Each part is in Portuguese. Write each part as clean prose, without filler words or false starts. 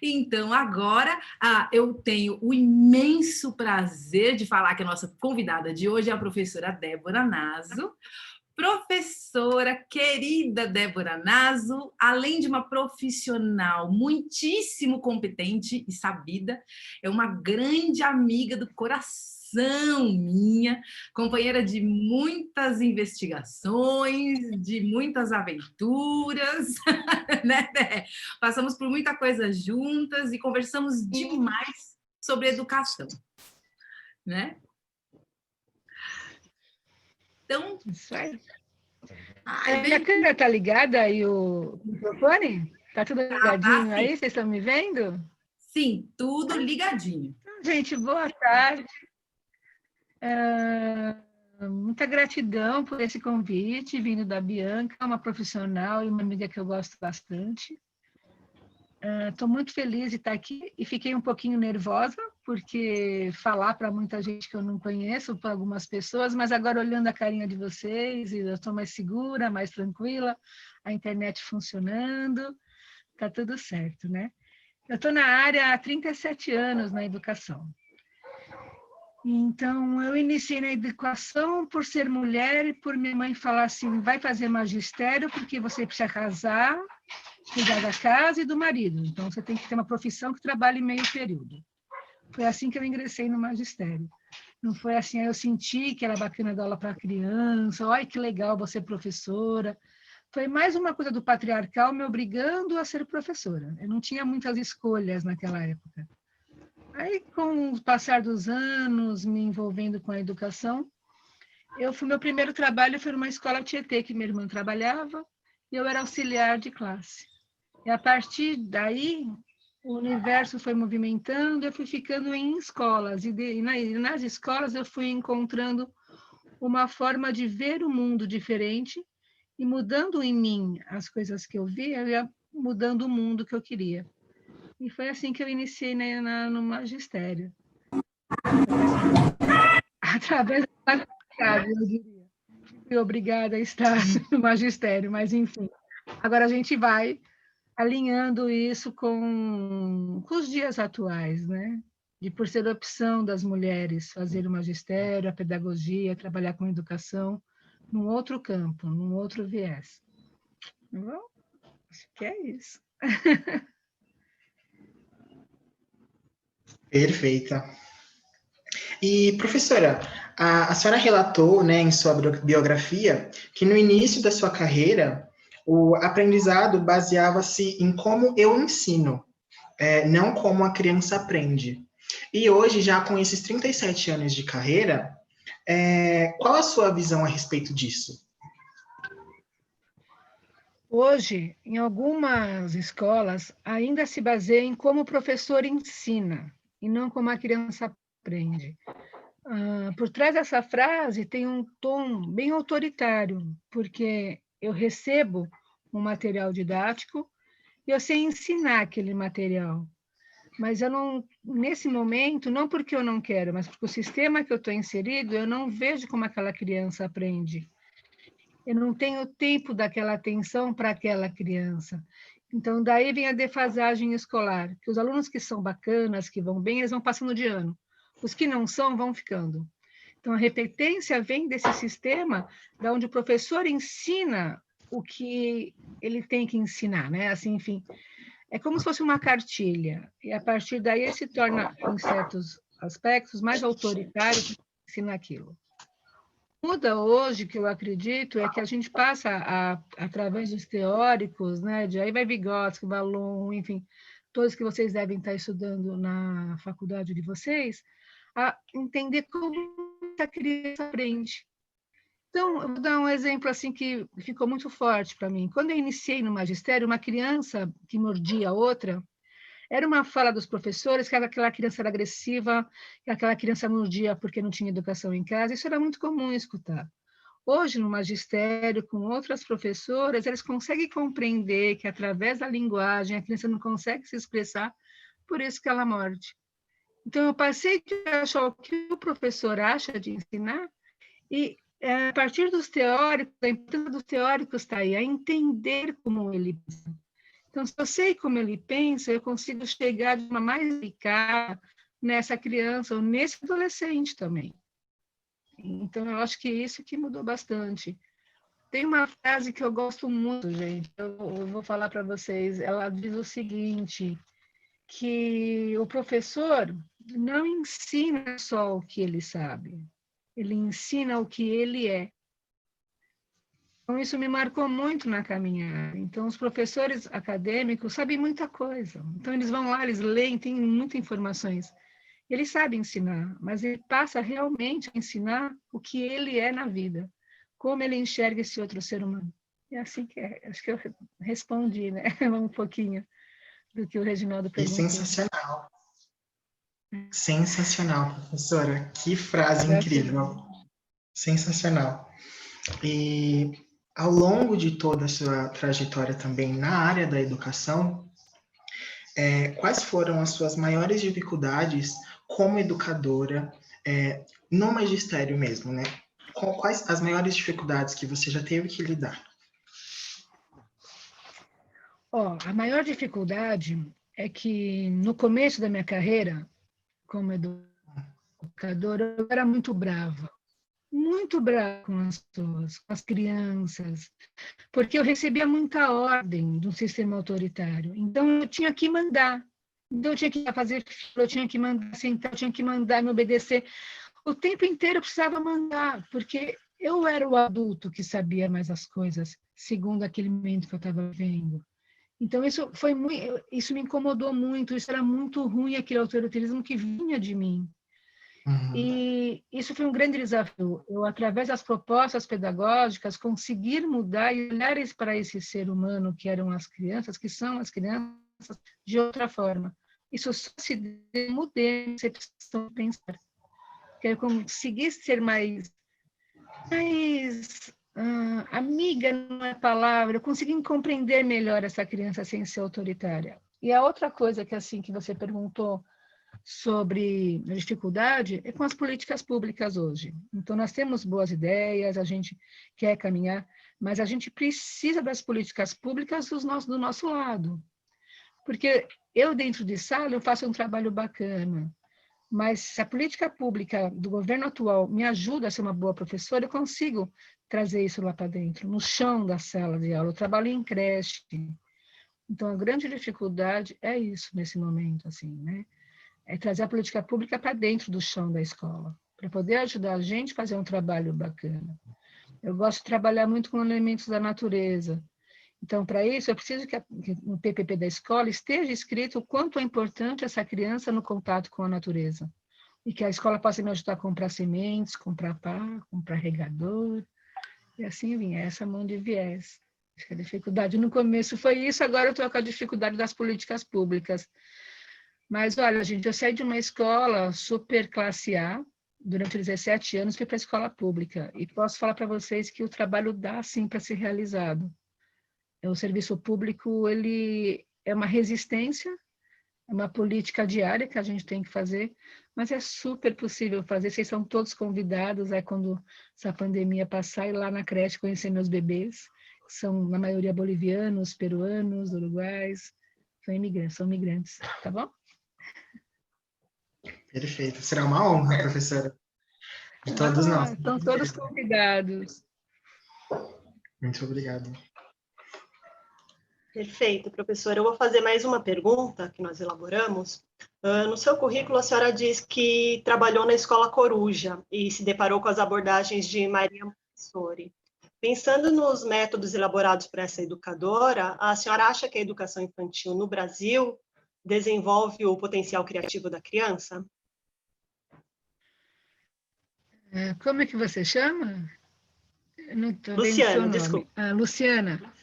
Então, agora eu tenho o imenso prazer de falar que a nossa convidada de hoje é a professora Débora Naso. Professora querida Débora Naso, além de uma profissional muitíssimo competente e sabida, é uma grande amiga do coração minha, companheira de muitas investigações, de muitas aventuras, né? Passamos por muita coisa juntas e conversamos demais sobre educação, né? Então, isso aí. Bem... A câmera está ligada aí, o microfone? Está tudo ligadinho aí? Vocês estão me vendo? Sim, tudo ligadinho. Gente, boa tarde. Muita gratidão por esse convite vindo da Bianca, uma profissional e uma amiga que eu gosto bastante. Estou muito feliz de estar aqui e fiquei um pouquinho nervosa, porque falar para muita gente que eu não conheço, para algumas pessoas, mas agora olhando a carinha de vocês, eu estou mais segura, mais tranquila, a internet funcionando, está tudo certo, né? Eu estou na área há 37 anos na educação. Então, eu iniciei na educação por ser mulher e por minha mãe falar assim, vai fazer magistério porque você precisa casar, cuidar da casa e do marido. Então, você tem que ter uma profissão que trabalhe meio período. Foi assim que eu ingressei no magistério. Não foi assim, aí eu senti que era bacana dar aula para criança, olha que legal você professora. Foi mais uma coisa do patriarcal me obrigando a ser professora. Eu não tinha muitas escolhas naquela época. Aí, com o passar dos anos, me envolvendo com a educação, meu primeiro trabalho foi numa escola Tietê, que minha irmã trabalhava, e eu era auxiliar de classe. E a partir daí, o universo foi movimentando, eu fui ficando em escolas, e nas escolas eu fui encontrando uma forma de ver o mundo diferente, e mudando em mim as coisas que eu via, eu ia mudando o mundo que eu queria. E foi assim que eu iniciei no magistério. Através da faculdade, eu diria. Fui obrigada a estar no magistério, mas enfim. Agora a gente vai alinhando isso com os dias atuais, né? De por ser opção das mulheres fazer o magistério, a pedagogia, trabalhar com educação num outro campo, num outro viés. Bom, acho que é isso. Perfeita. E, professora, a senhora relatou, né, em sua biografia que no início da sua carreira, o aprendizado baseava-se em como eu ensino, não como a criança aprende. E hoje, já com esses 37 anos de carreira, qual a sua visão a respeito disso? Hoje, em algumas escolas, ainda se baseia em como o professor ensina, e não como a criança aprende. Por trás dessa frase tem um tom bem autoritário, porque eu recebo um material didático e eu sei ensinar aquele material. Mas eu não, nesse momento, não porque eu não quero, mas porque o sistema que eu estou inserido, eu não vejo como aquela criança aprende. Eu não tenho tempo daquela atenção para aquela criança. Então, daí vem a defasagem escolar, que os alunos que são bacanas, que vão bem, eles vão passando de ano. Os que não são, vão ficando. Então, a repetência vem desse sistema, da onde o professor ensina o que ele tem que ensinar, né? Assim, enfim, é como se fosse uma cartilha. E, a partir daí, ele se torna, em certos aspectos, mais autoritário para ensinar aquilo. Muda hoje, que eu acredito, é que a gente passa, através dos teóricos, né, de aí vai Vygotsky, Vallon, enfim, todos que vocês devem estar estudando na faculdade de vocês, a entender como a criança aprende. Então, eu vou dar um exemplo assim que ficou muito forte para mim. Quando eu iniciei no magistério, uma criança que mordia a outra, era uma fala dos professores que aquela criança era agressiva, que aquela criança mordia porque não tinha educação em casa. Isso era muito comum escutar. Hoje, no magistério, com outras professoras, eles conseguem compreender que, através da linguagem, a criança não consegue se expressar, por isso que ela morde. Então, eu passei a achar o que o professor acha de ensinar e, a partir dos teóricos, a importância dos teóricos está aí, a entender como ele pensa. Então, se eu sei como ele pensa, eu consigo chegar de uma mais eficaz nessa criança ou nesse adolescente também. Então, eu acho que isso que mudou bastante. Tem uma frase que eu gosto muito, gente, eu vou falar para vocês. Ela diz o seguinte, que o professor não ensina só o que ele sabe, ele ensina o que ele é. Então, isso me marcou muito na caminhada. Então, os professores acadêmicos sabem muita coisa. Então, eles vão lá, eles leem, têm muitas informações. Ele sabe ensinar, mas ele passa realmente a ensinar o que ele é na vida, como ele enxerga esse outro ser humano. É assim que é. Acho que eu respondi, né? Um pouquinho do que o Reginaldo E perguntou. sensacional. Sensacional, professora. Que frase incrível. Sensacional. E ao longo de toda a sua trajetória também na área da educação, quais foram as suas maiores dificuldades como educadora, no magistério mesmo, né? Quais as maiores dificuldades que você já teve que lidar? A maior dificuldade é que no começo da minha carreira como educadora, eu era muito brava com as pessoas, com as crianças, porque eu recebia muita ordem de um sistema autoritário. Então, eu tinha que mandar. Então, eu tinha que fazer fila, eu tinha que mandar sentar, eu tinha que mandar me obedecer. O tempo inteiro eu precisava mandar, porque eu era o adulto que sabia mais as coisas, segundo aquele momento que eu estava vendo. Então, isso me incomodou muito, isso era muito ruim, aquele autoritarismo que vinha de mim. Uhum. E isso foi um grande desafio. Eu, através das propostas pedagógicas, conseguir mudar e olhar para esse ser humano que eram as crianças, que são as crianças, de outra forma. Isso só se deu mudar a concepção de pensar. Que eu consegui ser mais amiga, não é palavra, eu consegui compreender melhor essa criança sem ser autoritária. E a outra coisa que assim que você perguntou sobre a dificuldade é com as políticas públicas hoje. Então, nós temos boas ideias, a gente quer caminhar, mas a gente precisa das políticas públicas do nosso lado. Porque eu, dentro de sala, eu faço um trabalho bacana, mas se a política pública do governo atual me ajuda a ser uma boa professora, eu consigo trazer isso lá para dentro, no chão da sala de aula. Eu trabalho em creche. Então, a grande dificuldade é isso nesse momento, assim, né? É trazer a política pública para dentro do chão da escola, para poder ajudar a gente a fazer um trabalho bacana. Eu gosto de trabalhar muito com elementos da natureza. Então, para isso, eu preciso que no PPP da escola esteja escrito o quanto é importante essa criança no contato com a natureza. E que a escola possa me ajudar a comprar sementes, comprar pá, comprar regador. E assim vinha, essa mão de viés. Acho que a dificuldade no começo foi isso, agora eu estou com a dificuldade das políticas públicas. Mas, olha, gente, eu saí de uma escola super classe A, durante 17 anos, fui para a escola pública. E posso falar para vocês que o trabalho dá, sim, para ser realizado. O serviço público, ele é uma resistência, é uma política diária que a gente tem que fazer, mas é super possível fazer. Vocês são todos convidados, quando essa pandemia passar, ir lá na creche conhecer meus bebês, que são, na maioria, bolivianos, peruanos, uruguais, são migrantes, tá bom? Perfeito. Será uma honra, professora. De todos nós. Estão todos convidados. Muito obrigado. Perfeito, professora. Eu vou fazer mais uma pergunta que nós elaboramos. No seu currículo, a senhora diz que trabalhou na Escola Coruja e se deparou com as abordagens de Maria Montessori. Pensando nos métodos elaborados por essa educadora, a senhora acha que a educação infantil no Brasil desenvolve o potencial criativo da criança? Como é que você chama? Não estou vendo Luciana, seu nome. desculpa. Luciana,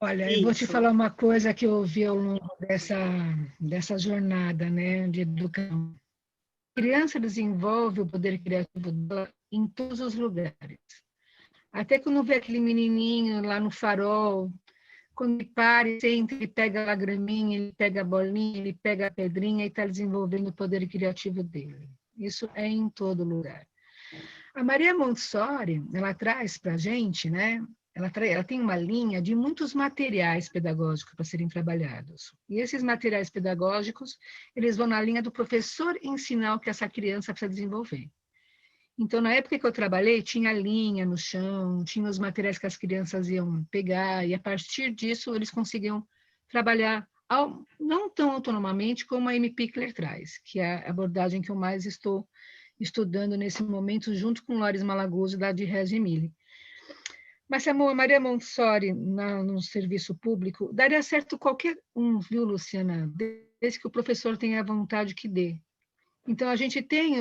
olha, eu vou te falar uma coisa que eu ouvi ao longo dessa jornada, né, de educação. A criança desenvolve o poder criativo dela em todos os lugares. Até quando vê aquele menininho lá no farol, quando ele para e senta, ele pega a graminha, ele pega a bolinha, ele pega a pedrinha e está desenvolvendo o poder criativo dele. Isso é em todo lugar. A Maria Montessori, ela traz para a gente, né, ela tem uma linha de muitos materiais pedagógicos para serem trabalhados. E esses materiais pedagógicos, eles vão na linha do professor ensinar o que essa criança precisa desenvolver. Então, na época que eu trabalhei, tinha linha no chão, tinha os materiais que as crianças iam pegar, e a partir disso eles conseguiam trabalhar não tão autonomamente como a Amy Pickler traz, que é a abordagem que eu mais estou estudando nesse momento, junto com Loris Malaguzzi, da de Reggio Emilia. Mas se a Maria Montessori, no serviço público, daria certo qualquer um, viu, Luciana? Desde que o professor tenha a vontade que dê. Então, a gente tem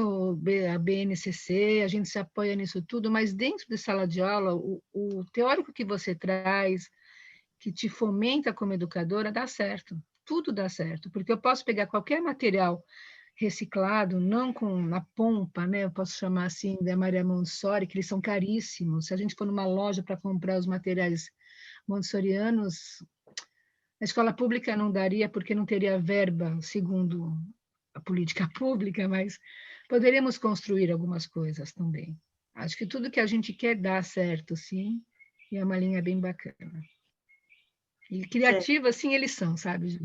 a BNCC, a gente se apoia nisso tudo, mas dentro de sala de aula, o teórico que você traz, que te fomenta como educadora, dá certo. Tudo dá certo, porque eu posso pegar qualquer material reciclado, não com na pompa, né? Eu posso chamar assim da Maria Montessori, que eles são caríssimos. Se a gente for numa loja para comprar os materiais montessorianos, a escola pública não daria, porque não teria verba, segundo a política pública, mas poderíamos construir algumas coisas também. Acho que tudo que a gente quer dá certo, sim, e é uma linha bem bacana. E criativa, sim, eles são, sabe?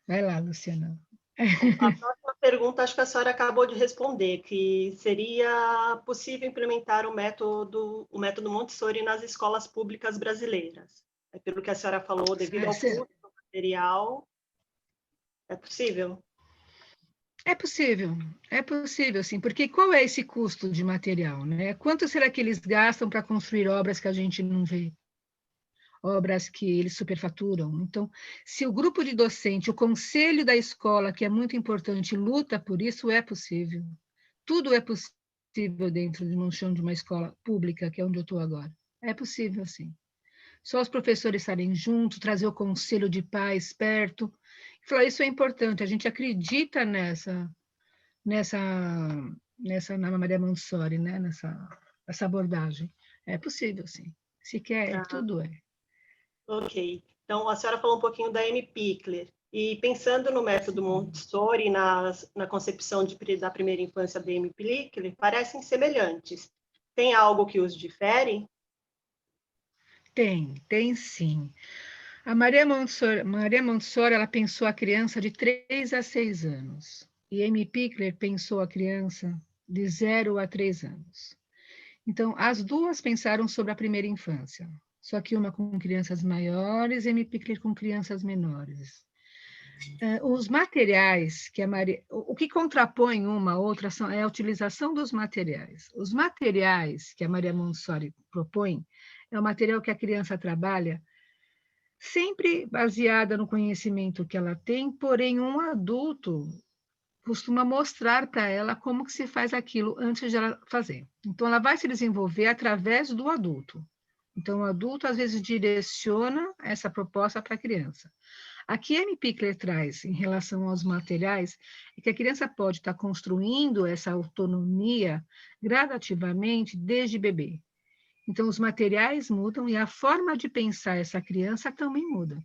Vai lá, Luciana. A próxima pergunta, acho que a senhora acabou de responder, que seria possível implementar o método Montessori nas escolas públicas brasileiras. Pelo que a senhora falou, devido ao custo do material, é possível? É possível, sim, porque qual é esse custo de material, né? Quanto será que eles gastam para construir obras que a gente não vê? Obras que eles superfaturam. Então, se o grupo de docente, o conselho da escola, que é muito importante, luta por isso, é possível. Tudo é possível dentro de um chão de uma escola pública, que é onde eu estou agora. É possível, sim. Só os professores estarem juntos, trazer o conselho de pais perto. Falar, isso é importante, a gente acredita na Maria Montessori, né? nessa abordagem. É possível, sim. Se quer, tudo é. Ok. Então, a senhora falou um pouquinho da Amy Pickler. E pensando no método Montessori, na concepção da primeira infância da Amy Pickler, parecem semelhantes. Tem algo que os difere? Tem sim. A Maria Montessori, ela pensou a criança de 3 a 6 anos. E Amy Pickler pensou a criança de 0 a 3 anos. Então, as duas pensaram sobre a primeira infância. Só que uma com crianças maiores e Amy Pickler com crianças menores. Os materiais que a Maria... O que contrapõe uma a outra é a utilização dos materiais. Os materiais que a Maria Montessori propõe é o material que a criança trabalha sempre baseada no conhecimento que ela tem, porém um adulto costuma mostrar para ela como que se faz aquilo antes de ela fazer. Então, ela vai se desenvolver através do adulto. Então, o adulto, às vezes, direciona essa proposta para a criança. Aqui, a Amy Pickler traz, em relação aos materiais, é que a criança pode estar construindo essa autonomia gradativamente desde bebê. Então, os materiais mudam e a forma de pensar essa criança também muda.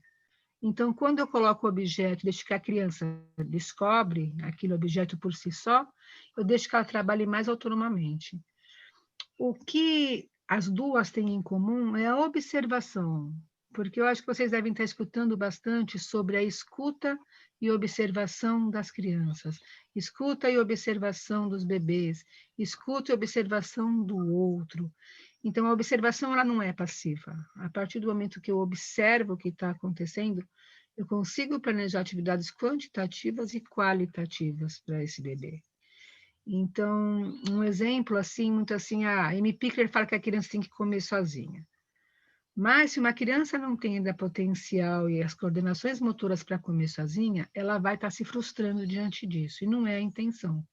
Então, quando eu coloco o objeto, deixo que a criança descobre aquele objeto por si só, eu deixo que ela trabalhe mais autonomamente. O que as duas têm em comum é a observação, porque eu acho que vocês devem estar escutando bastante sobre a escuta e observação das crianças, escuta e observação dos bebês, escuta e observação do outro. Então, a observação ela não é passiva. A partir do momento que eu observo o que está acontecendo, eu consigo planejar atividades quantitativas e qualitativas para esse bebê. Então, um exemplo assim, muito assim, a Amy Pickler fala que a criança tem que comer sozinha. Mas se uma criança não tem ainda potencial e as coordenações motoras para comer sozinha, ela vai estar se frustrando diante disso, e não é a intenção.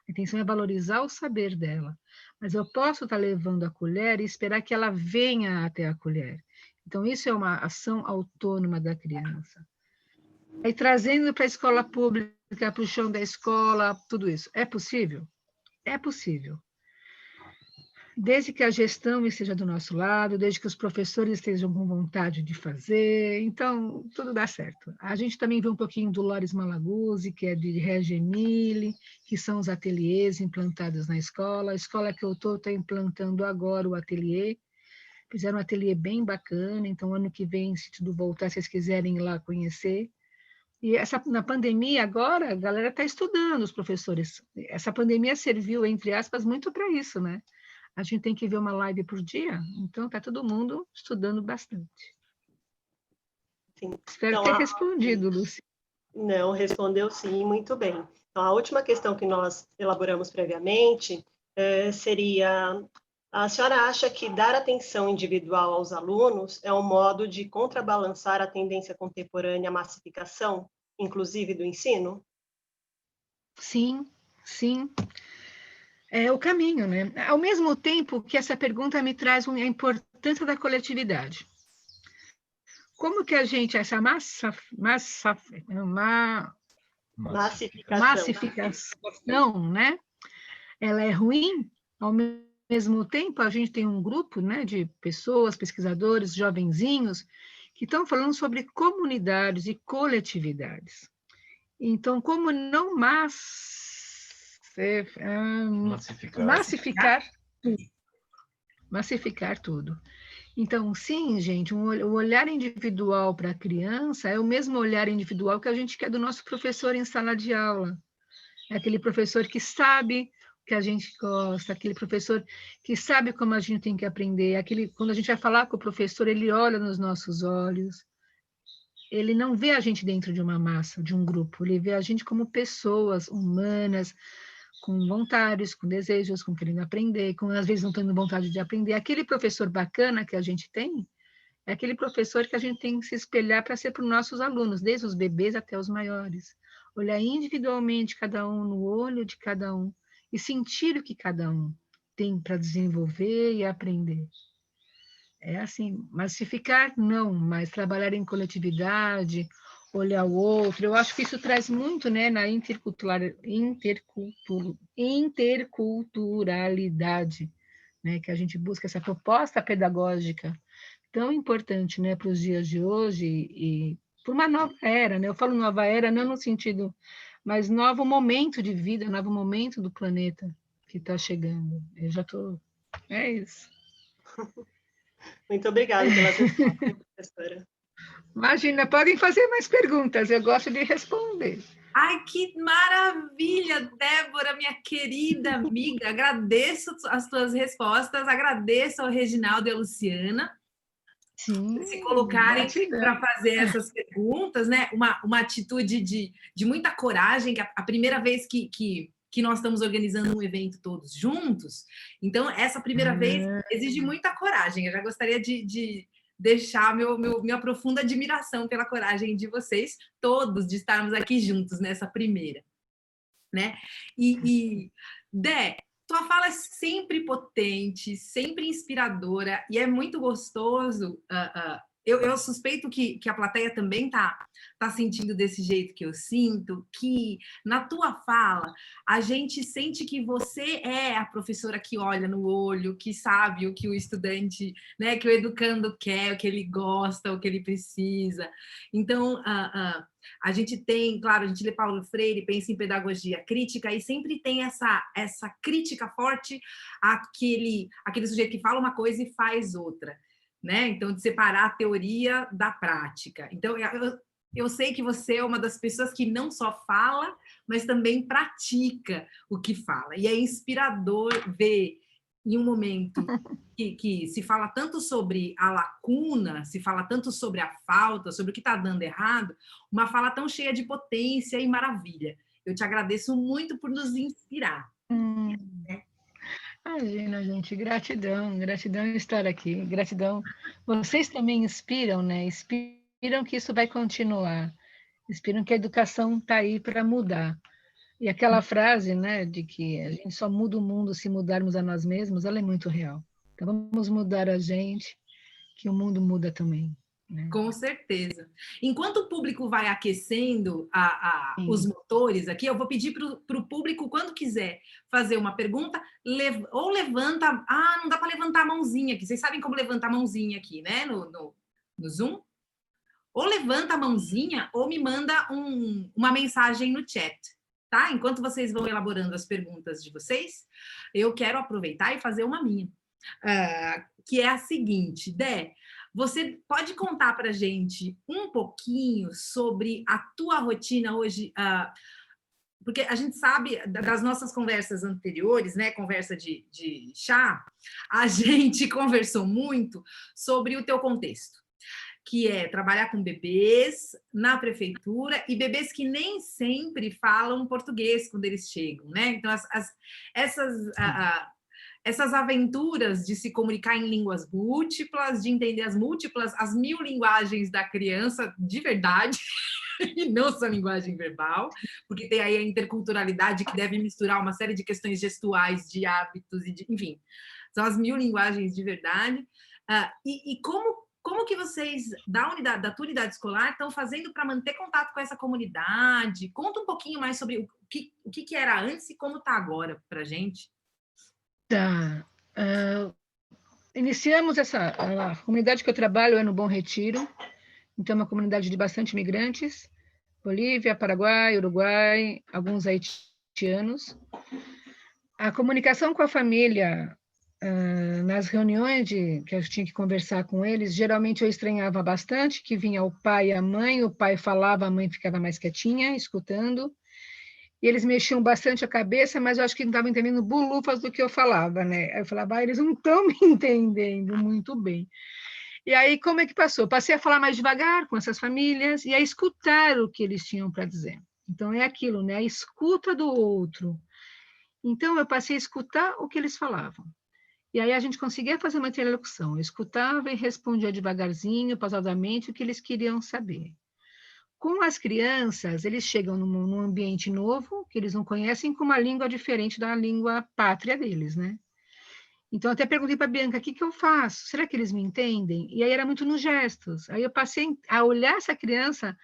A intenção é valorizar o saber dela. Mas eu posso estar levando a colher e esperar que ela venha até a colher. Então, isso é uma ação autônoma da criança. Aí, trazendo para a escola pública, para o chão da escola, tudo isso. É possível? É possível. Desde que a gestão esteja do nosso lado, desde que os professores estejam com vontade de fazer, então tudo dá certo. A gente também vê um pouquinho do Loris Malaguzzi, que é de Reggio Emilia, que são os ateliês implantados na escola. A escola que eu estou está implantando agora o ateliê, fizeram um ateliê bem bacana, então ano que vem, se tudo voltar, se vocês quiserem ir lá conhecer. E na pandemia agora, a galera está estudando, os professores. Essa pandemia serviu, entre aspas, muito para isso, né? A gente tem que ver uma live por dia, então está todo mundo estudando bastante. Sim. Espero ter respondido, Lúcia. Não, respondeu sim, muito bem. Então, a última questão que nós elaboramos previamente seria: a senhora acha que dar atenção individual aos alunos é um modo de contrabalançar a tendência contemporânea à massificação, inclusive do ensino? Sim, sim. É o caminho, né? Ao mesmo tempo que essa pergunta me traz a importância da coletividade. Como que a gente, essa massificação, né? Ela é ruim, ao mesmo tempo a gente tem um grupo, né, de pessoas, pesquisadores, jovenzinhos, que estão falando sobre comunidades e coletividades. Então, como não massificar tudo. Então, sim, gente, o olhar individual para a criança é o mesmo olhar individual que a gente quer do nosso professor em sala de aula. É aquele professor que sabe o que a gente gosta, aquele professor que sabe como a gente tem que aprender, quando a gente vai falar com o professor, ele olha nos nossos olhos, ele não vê a gente dentro de uma massa, de um grupo, ele vê a gente como pessoas humanas, com vontades, com desejos, com querendo aprender, com às vezes não tendo vontade de aprender. Aquele professor bacana que a gente tem, é aquele professor que a gente tem que se espelhar para ser para os nossos alunos, desde os bebês até os maiores. Olhar individualmente cada um, no olho de cada um, e sentir o que cada um tem para desenvolver e aprender. É assim, massificar não, mas trabalhar em coletividade, olhar o outro. Eu acho que isso traz muito, né, na interculturalidade, né, que a gente busca essa proposta pedagógica tão importante, né, para os dias de hoje e por uma nova era, né? Eu falo nova era não no sentido, mas novo momento de vida, novo momento do planeta que está chegando. Eu já estou... É isso. Muito obrigada pelas respostas, professora. Imagina, podem fazer mais perguntas, eu gosto de responder. Ai, que maravilha, Débora, minha querida amiga. Agradeço as tuas respostas, agradeço ao Reginaldo e à Luciana Sim, se colocarem para fazer essas perguntas, né? Uma atitude de muita coragem, que a primeira vez que nós estamos organizando um evento todos juntos, então essa primeira vez exige muita coragem. Eu já gostaria de deixar minha profunda admiração pela coragem de vocês todos, de estarmos aqui juntos nessa primeira, né? Dé, tua fala é sempre potente, sempre inspiradora, e é muito gostoso. Eu suspeito que a plateia também tá sentindo desse jeito que eu sinto, que na tua fala a gente sente que você é a professora que olha no olho, que sabe o que o estudante, né, que o educando quer, o que ele gosta, o que ele precisa. Então, a gente tem, claro, a gente lê Paulo Freire, pensa em pedagogia crítica e sempre tem essa crítica forte àquele sujeito que fala uma coisa e faz outra, né? Então, de separar a teoria da prática. Então, eu sei que você é uma das pessoas que não só fala, mas também pratica o que fala. E é inspirador ver, em um momento que se fala tanto sobre a lacuna, se fala tanto sobre a falta, sobre o que está dando errado, uma fala tão cheia de potência e maravilha. Eu te agradeço muito por nos inspirar. Imagina, gente, gratidão em estar aqui, gratidão. Vocês também inspiram, né? Inspiram que isso vai continuar, inspiram que a educação está aí para mudar. E aquela frase, né, de que a gente só muda o mundo se mudarmos a nós mesmos, ela é muito real. Então vamos mudar a gente, que o mundo muda também. Né? Com certeza. Enquanto o público vai aquecendo os motores aqui, eu vou pedir para o público, quando quiser fazer uma pergunta, ou levanta... não dá para levantar a mãozinha aqui. Vocês sabem como levantar a mãozinha aqui, né? No Zoom? Ou levanta a mãozinha, ou me manda uma mensagem no chat. Tá? Enquanto vocês vão elaborando as perguntas de vocês, eu quero aproveitar e fazer uma minha. que é a seguinte, Dé, você pode contar para a gente um pouquinho sobre a tua rotina hoje? Porque a gente sabe das nossas conversas anteriores, né, conversa de chá, a gente conversou muito sobre o teu contexto, que é trabalhar com bebês na prefeitura e bebês que nem sempre falam português quando eles chegam, né? Então, essas aventuras de se comunicar em línguas múltiplas, de entender as 1000 linguagens da criança de verdade, e não só linguagem verbal, porque tem aí a interculturalidade que deve misturar uma série de questões gestuais, de hábitos, enfim, são as 1000 linguagens de verdade. E como que vocês, da tua unidade escolar, estão fazendo para manter contato com essa comunidade? Conta um pouquinho mais sobre o que era antes e como está agora para a gente. Tá. Iniciamos a comunidade que eu trabalho é no Bom Retiro, então é uma comunidade de bastante imigrantes, Bolívia, Paraguai, Uruguai, alguns haitianos. A comunicação com a família, nas reuniões que eu tinha que conversar com eles, geralmente eu estranhava bastante, que vinha o pai e a mãe, o pai falava, a mãe ficava mais quietinha, escutando, e eles mexiam bastante a cabeça, mas eu acho que não estavam entendendo bulufas do que eu falava, né? Aí eu falava, eles não estão me entendendo muito bem. E aí, como é que passou? Passei a falar mais devagar com essas famílias e a escutar o que eles tinham para dizer. Então, é aquilo, né? A escuta do outro. Então, eu passei a escutar o que eles falavam. E aí, a gente conseguia fazer uma interlocução. Eu escutava e respondia devagarzinho, pausadamente, o que eles queriam saber. Com as crianças, eles chegam num ambiente novo, que eles não conhecem, com uma língua diferente da língua pátria deles, né? Então, até perguntei para a Bianca, o que eu faço? Será que eles me entendem? E aí era muito nos gestos. Aí eu passei a olhar essa criança.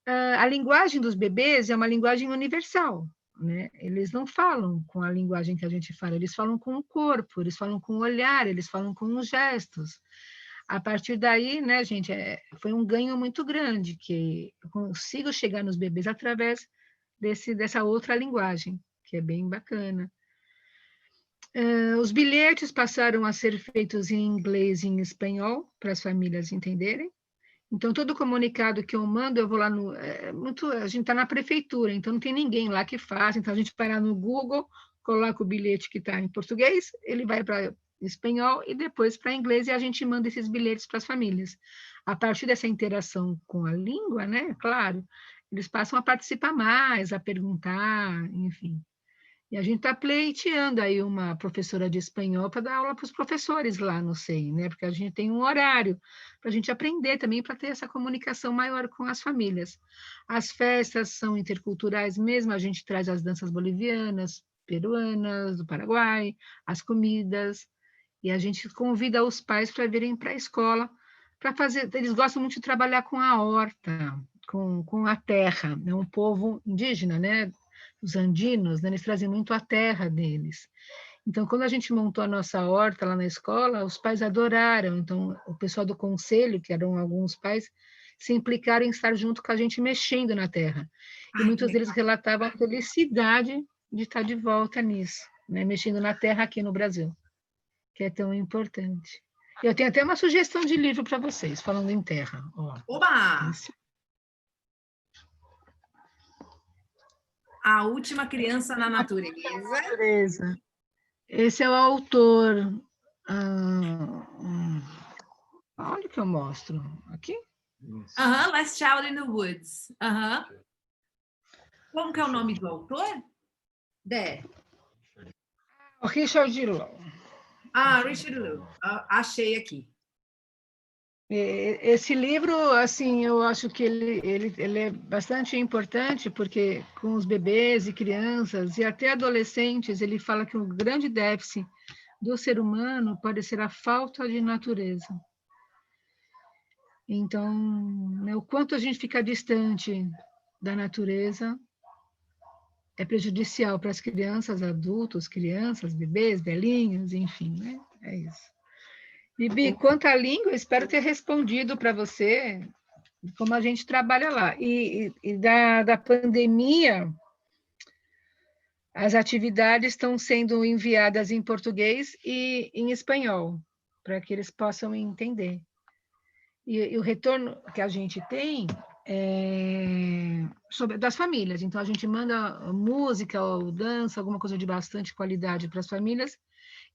A linguagem dos bebês é uma linguagem universal, né? Eles não falam com a linguagem que a gente fala, eles falam com o corpo, eles falam com o olhar, eles falam com os gestos. A partir daí, né, gente, foi um ganho muito grande, que eu consigo chegar nos bebês através dessa outra linguagem, que é bem bacana. Os bilhetes passaram a ser feitos em inglês e em espanhol, para as famílias entenderem. Então, todo comunicado que eu mando, eu vou lá a gente está na prefeitura, então não tem ninguém lá que faça, então a gente vai lá no Google, coloca o bilhete que está em português, ele vai para espanhol e depois para inglês, e a gente manda esses bilhetes para as famílias. A partir dessa interação com a língua, né, claro, eles passam a participar mais, a perguntar, enfim. E a gente está pleiteando aí uma professora de espanhol para dar aula para os professores lá no SEI, né? Porque a gente tem um horário para a gente aprender também, para ter essa comunicação maior com as famílias. As festas são interculturais mesmo, a gente traz as danças bolivianas, peruanas, do Paraguai, as comidas, e a gente convida os pais para virem para a escola, para fazer. Eles gostam muito de trabalhar com a horta, com a terra, é um povo indígena, né? Os andinos, né, eles trazem muito a terra deles. Então, quando a gente montou a nossa horta lá na escola, os pais adoraram. Então, o pessoal do conselho, que eram alguns pais, se implicaram em estar junto com a gente, mexendo na terra. E muitos deles relatavam a felicidade de estar de volta nisso, né, mexendo na terra aqui no Brasil, que é tão importante. Eu tenho até uma sugestão de livro para vocês, falando em terra. Ó, Oba! A Última Criança na Natureza. Esse é o autor. Onde que eu mostro? Aqui? Last Child in the Woods. Como que é o nome do autor? Dé. Richard Low. Richard Low. Achei aqui. Esse livro, assim, eu acho que ele é bastante importante, porque com os bebês e crianças e até adolescentes, ele fala que o grande déficit do ser humano pode ser a falta de natureza. Então, né, o quanto a gente fica distante da natureza é prejudicial para as crianças, adultos, crianças, bebês, velhinhos, enfim, né? É isso. Bibi, quanto à língua, espero ter respondido para você como a gente trabalha lá. E da pandemia, as atividades estão sendo enviadas em português e em espanhol, para que eles possam entender. E o retorno que a gente tem das famílias. Então, a gente manda música ou dança, alguma coisa de bastante qualidade para as famílias,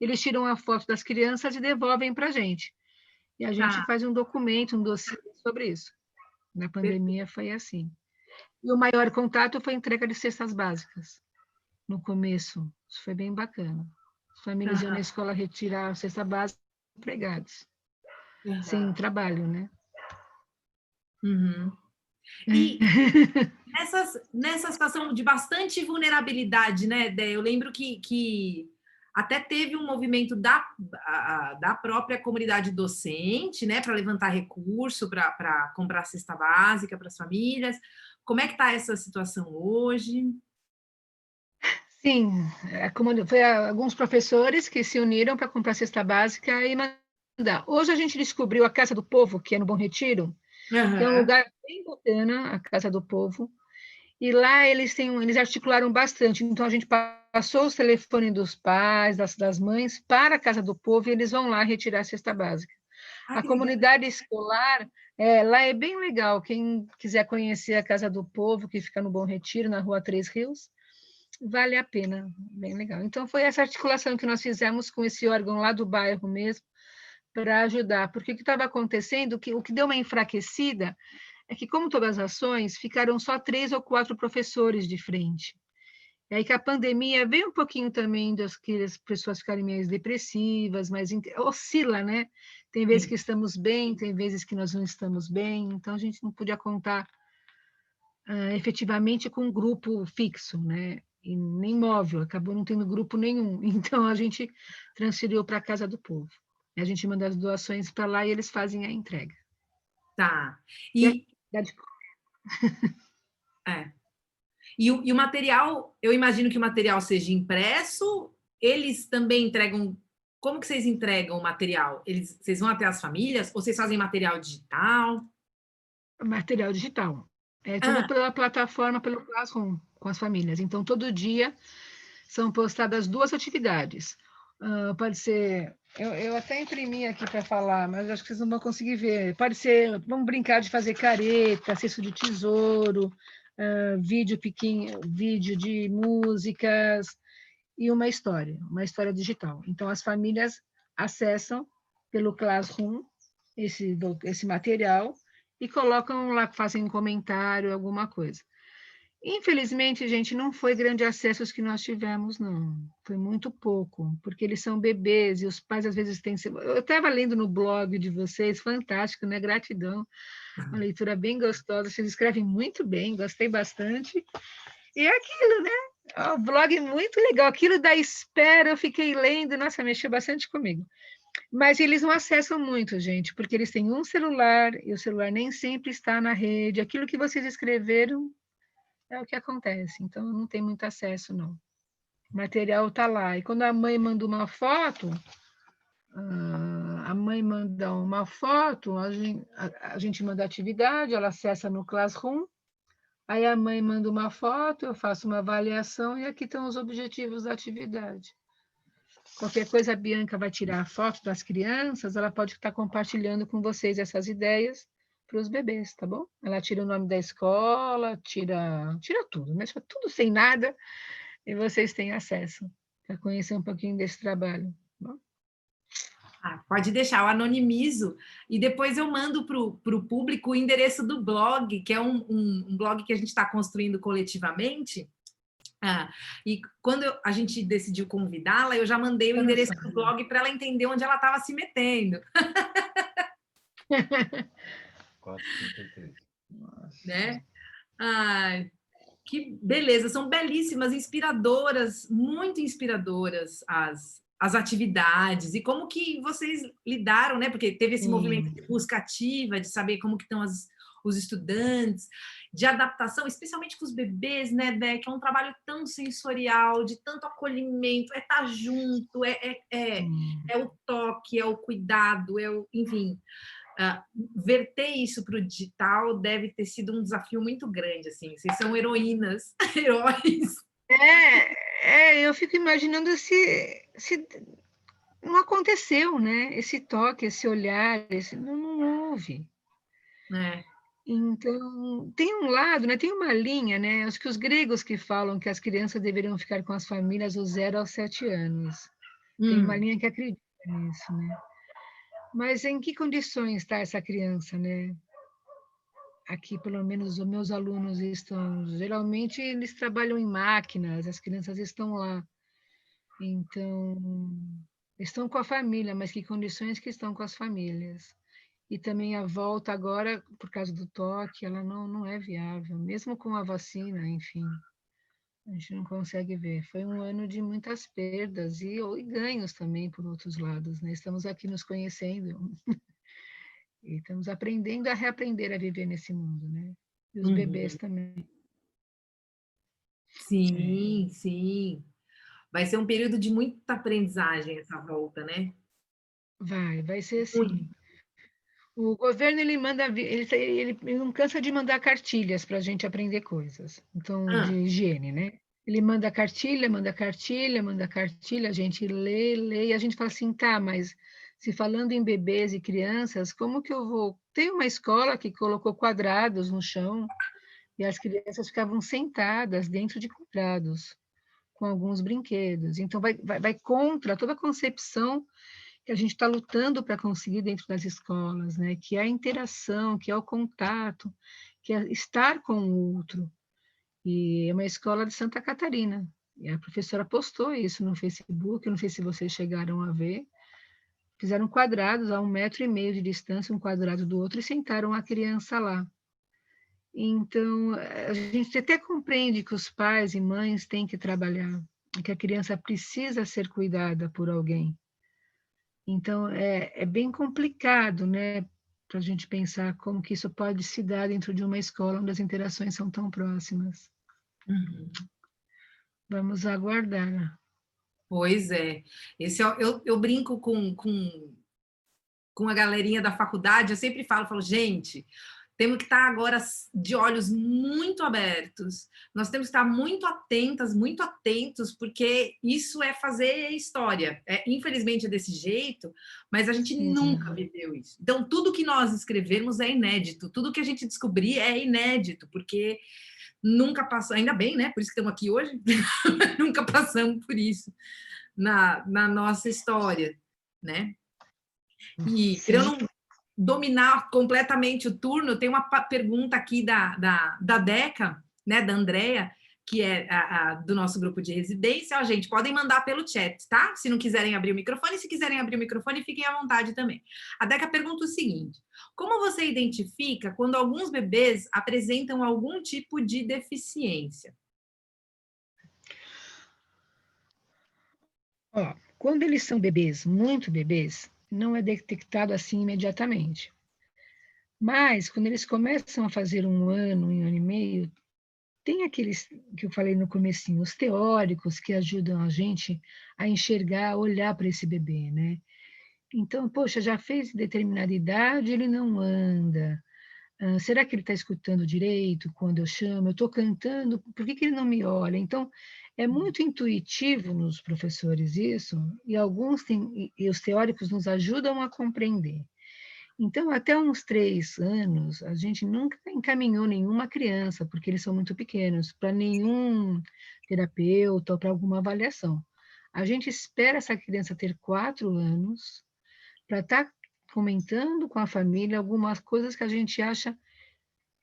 eles tiram a foto das crianças e devolvem para a gente. E a gente Tá. faz um documento, um dossiê sobre isso. Na pandemia foi assim. E o maior contato foi a entrega de cestas básicas, no começo. Isso foi bem bacana. As famílias iam na escola retirar a cesta básica empregados, sem trabalho, né? Uhum. E nessa situação de bastante vulnerabilidade, né, Dé? Eu lembro que até teve um movimento da própria comunidade docente, né, para levantar recurso, para comprar cesta básica para as famílias. Como é que está essa situação hoje? Sim, foi alguns professores que se uniram para comprar cesta básica e mandar. Hoje a gente descobriu a Casa do Povo, que é no Bom Retiro, que é um lugar bem bacana, a Casa do Povo, e lá eles articularam bastante, então a gente passou os telefones dos pais, das mães, para a Casa do Povo, e eles vão lá retirar a cesta básica. A comunidade escolar, lá é bem legal, quem quiser conhecer a Casa do Povo, que fica no Bom Retiro, na Rua Três Rios, vale a pena, bem legal. Então, foi essa articulação que nós fizemos com esse órgão lá do bairro mesmo, para ajudar, porque o que estava acontecendo, o que deu uma enfraquecida, é que, como todas as ações, ficaram só 3 ou 4 professores de frente. E aí que a pandemia veio um pouquinho também que as pessoas ficarem mais depressivas, oscila, né? Tem vezes que estamos bem, tem vezes que nós não estamos bem, então a gente não podia contar efetivamente com um grupo fixo, né? E nem móvel, acabou não tendo grupo nenhum. Então, a gente transferiu para a Casa do Povo. A gente manda as doações para lá e eles fazem a entrega. Tá. E o material, eu imagino que o material seja impresso, eles também entregam. Como que vocês entregam o material? Vocês vão até as famílias ou vocês fazem material digital? Material digital. É tudo pela plataforma, pelo Classroom, com as famílias. Então, todo dia são postadas 2 atividades. Pode ser... Eu até imprimi aqui para falar, mas acho que vocês não vão conseguir ver. Pode ser, vamos brincar de fazer careta, cesto de tesouro, vídeo de músicas e uma história digital. Então, as famílias acessam pelo Classroom esse material e colocam lá, fazem um comentário, alguma coisa. Infelizmente, gente, não foi grande acesso os que nós tivemos, não. Foi muito pouco, porque eles são bebês e os pais às vezes têm... Eu estava lendo no blog de vocês, fantástico, né? Gratidão. Uma leitura bem gostosa, vocês escrevem muito bem, gostei bastante. E é aquilo, né? O blog muito legal, aquilo da espera, eu fiquei lendo, nossa, mexeu bastante comigo. Mas eles não acessam muito, gente, porque eles têm um celular, e o celular nem sempre está na rede. Aquilo que vocês escreveram é o que acontece, então não tem muito acesso, não. O material está lá. E quando a mãe manda uma foto, a gente manda a atividade, ela acessa no Classroom, aí a mãe manda uma foto, eu faço uma avaliação, e aqui estão os objetivos da atividade. Qualquer coisa, a Bianca vai tirar a foto das crianças, ela pode estar compartilhando com vocês essas ideias para os bebês, tá bom? Ela tira o nome da escola, tira tudo, né? Tudo sem nada, e vocês têm acesso para conhecer um pouquinho desse trabalho. Tá bom? Pode deixar, eu anonimizo e depois eu mando para o público o endereço do blog, que é um blog que a gente está construindo coletivamente. E quando a gente decidiu convidá-la, eu já mandei o endereço do blog para ela entender onde ela estava se metendo. 453. Né? Que beleza, são belíssimas, inspiradoras, muito inspiradoras as atividades, e como que vocês lidaram, né? Porque teve esse movimento de busca ativa, de saber como que estão os estudantes, de adaptação, especialmente com os bebês, né, Dé? Que é um trabalho tão sensorial, de tanto acolhimento, estar junto, é o toque, é o cuidado, enfim... verter isso para o digital deve ter sido um desafio muito grande, assim. Vocês são heroínas, heróis. Eu fico imaginando se não aconteceu, né? Esse toque, esse olhar, não houve. É. Então, tem um lado, né? Tem uma linha, né? Acho que os gregos que falam que as crianças deveriam ficar com as famílias dos 0 aos 7 anos. Tem uma linha que acredita nisso, né? Mas em que condições está essa criança, né? Aqui, pelo menos, os meus alunos estão... Geralmente, eles trabalham em máquinas, as crianças estão lá. Então, estão com a família, mas que condições que estão com as famílias? E também a volta agora, por causa do toque, ela não é viável, mesmo com a vacina, enfim, a gente não consegue ver. Foi um ano de muitas perdas e ganhos também, por outros lados, né? Estamos aqui nos conhecendo e estamos aprendendo a reaprender a viver nesse mundo, né? E os bebês Uhum. também. Sim, sim. Vai ser um período de muita aprendizagem essa volta, né? Vai ser Muito. assim. O governo ele manda, ele não cansa de mandar cartilhas para a gente aprender coisas. Então, de Ah, higiene, né? Ele manda cartilha, manda cartilha, manda cartilha, a gente lê, e a gente fala assim, tá, mas se falando em bebês e crianças, como que eu vou? Tem uma escola que colocou quadrados no chão e as crianças ficavam sentadas dentro de quadrados com alguns brinquedos. Então, vai contra toda a concepção que a gente está lutando para conseguir dentro das escolas, né? Que é a interação, que é o contato, que é estar com o outro. E é uma escola de Santa Catarina. E a professora postou isso no Facebook, não sei se vocês chegaram a ver. Fizeram quadrados a 1,5 metro de distância, um quadrado do outro, e sentaram a criança lá. Então, a gente até compreende que os pais e mães têm que trabalhar, que a criança precisa ser cuidada por alguém. Então, é bem complicado, né, para a gente pensar como que isso pode se dar dentro de uma escola onde as interações são tão próximas. uhum. Vamos aguardar. Pois é. Eu brinco com a galerinha da faculdade, eu sempre falo, gente, temos que estar agora de olhos muito abertos, nós temos que estar muito atentas, muito atentos, porque isso é fazer história. Infelizmente é desse jeito, mas a gente nunca Sim. viveu isso. Então, tudo que nós escrevemos é inédito, tudo que a gente descobrir é inédito, porque nunca passou, ainda bem, né? Por isso que estamos aqui hoje, nunca passamos por isso na nossa história, né? E para eu Sim. não dominar completamente o turno, tem uma pergunta aqui da Deca, né, da Andrea, que é do nosso grupo de residência. Ó, gente, podem mandar pelo chat, tá? Se não quiserem abrir o microfone, se quiserem abrir o microfone, fiquem à vontade também. A Deca pergunta o seguinte: como você identifica quando alguns bebês apresentam algum tipo de deficiência? Ó, quando eles são bebês, muito bebês, não é detectado assim imediatamente. Mas, quando eles começam a fazer 1 ano, 1 ano e meio, tem aqueles que eu falei no comecinho, os teóricos que ajudam a gente a enxergar, a olhar para esse bebê, né? Então, poxa, já fez determinada idade, ele não anda. Será que ele está escutando direito quando eu chamo? Eu estou cantando, por que ele não me olha? Então, é muito intuitivo nos professores isso, e alguns têm, e os teóricos nos ajudam a compreender. Então, até uns 3 anos, a gente nunca encaminhou nenhuma criança, porque eles são muito pequenos, para nenhum terapeuta ou para alguma avaliação. A gente espera essa criança ter 4 anos para estar comentando com a família algumas coisas que a gente acha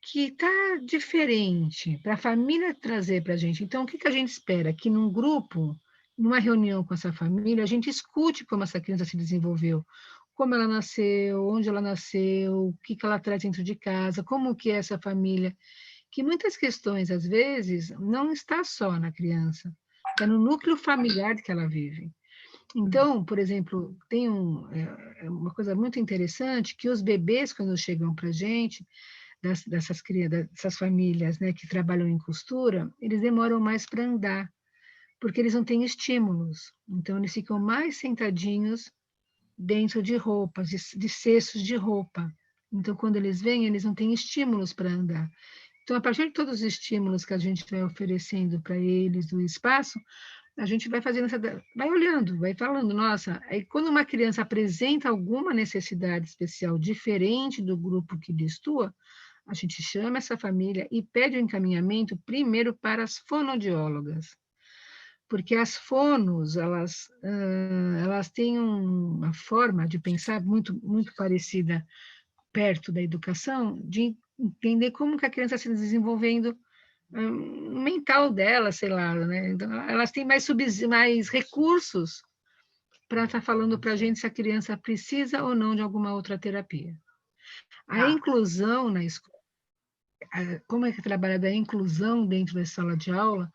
que está diferente, para a família trazer para a gente. Então, o que a gente espera? Que num grupo, numa reunião com essa família, a gente escute como essa criança se desenvolveu, como ela nasceu, onde ela nasceu, o que ela traz dentro de casa, como que é essa família, que muitas questões, às vezes, não está só na criança, está no núcleo familiar que ela vive. Então, por exemplo, tem uma coisa muito interessante, que os bebês, quando chegam para a gente, dessas famílias, né, que trabalham em costura, eles demoram mais para andar, porque eles não têm estímulos. Então, eles ficam mais sentadinhos dentro de roupas, de cestos de roupa. Então, quando eles vêm, eles não têm estímulos para andar. Então, a partir de todos os estímulos que a gente vai oferecendo para eles do espaço, a gente vai fazendo vai olhando, vai falando, nossa, aí quando uma criança apresenta alguma necessidade especial diferente do grupo que destua, a gente chama essa família e pede o encaminhamento primeiro para as fonoaudiólogas, porque as fonos, elas têm uma forma de pensar muito parecida perto da educação, de entender como que a criança está se desenvolvendo mental dela, sei lá, né? Então, elas têm mais recursos para estar falando para a gente se a criança precisa ou não de alguma outra terapia. A inclusão na escola, como é que é trabalhada a inclusão dentro da sala de aula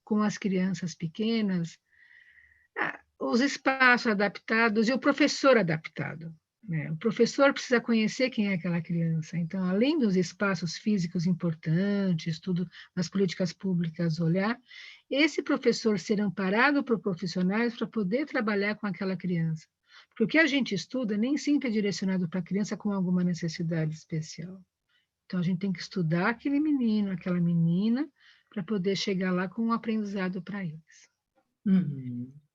com as crianças pequenas, os espaços adaptados e o professor adaptado. O professor precisa conhecer quem é aquela criança. Então, além dos espaços físicos importantes, tudo nas políticas públicas olhar, esse professor ser amparado por profissionais para poder trabalhar com aquela criança. Porque o que a gente estuda nem sempre é direcionado para a criança com alguma necessidade especial. Então, a gente tem que estudar aquele menino, aquela menina, para poder chegar lá com um aprendizado para eles.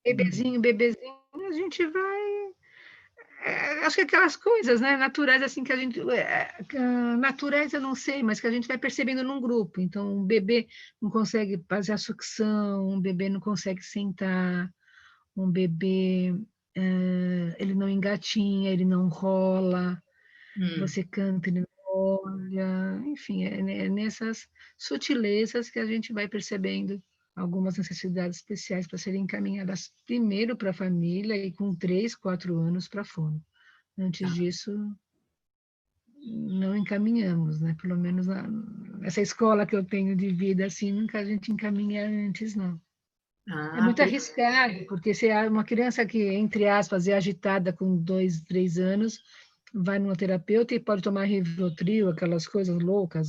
Bebezinho, a gente vai... acho que aquelas coisas, né, naturais, assim, que a gente... naturais eu não sei, mas que a gente vai percebendo num grupo. Então, um bebê não consegue fazer a sucção, um bebê não consegue sentar, um bebê, ele não engatinha, ele não rola, você canta, ele não olha, enfim, é nessas sutilezas que a gente vai percebendo algumas necessidades especiais para serem encaminhadas primeiro para a família e com 3, 4 anos para a fono. Antes disso, não encaminhamos, né? Pelo menos nessa escola que eu tenho de vida, assim, nunca a gente encaminha antes, não. É muito arriscado, porque se uma criança que, entre aspas, é agitada com 2, 3 anos, vai numa terapeuta e pode tomar Rivotril, aquelas coisas loucas,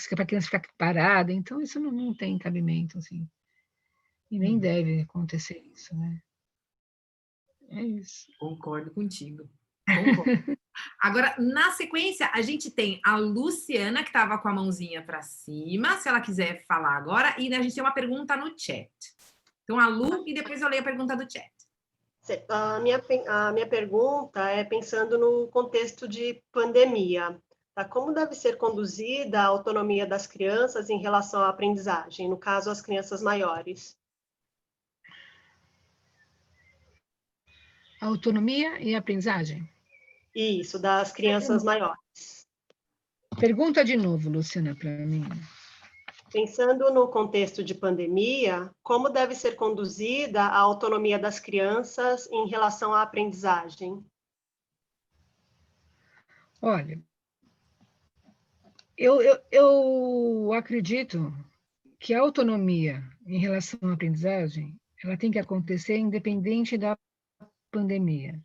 para a criança ficar parada. Então, isso não tem cabimento, assim. E nem deve acontecer isso, né? É isso. Concordo contigo. Concordo. Agora, na sequência, a gente tem a Luciana, que estava com a mãozinha para cima, se ela quiser falar agora, e a gente tem uma pergunta no chat. Então, a Lu, e depois eu leio a pergunta do chat. A minha pergunta é pensando no contexto de pandemia. Tá? Como deve ser conduzida a autonomia das crianças em relação à aprendizagem, no caso, as crianças maiores? Autonomia e aprendizagem? Isso, das crianças maiores. Pergunta de novo, Luciana, para mim. Pensando no contexto de pandemia, como deve ser conduzida a autonomia das crianças em relação à aprendizagem? Olha, eu acredito que a autonomia em relação à aprendizagem, ela tem que acontecer independente da pandemia.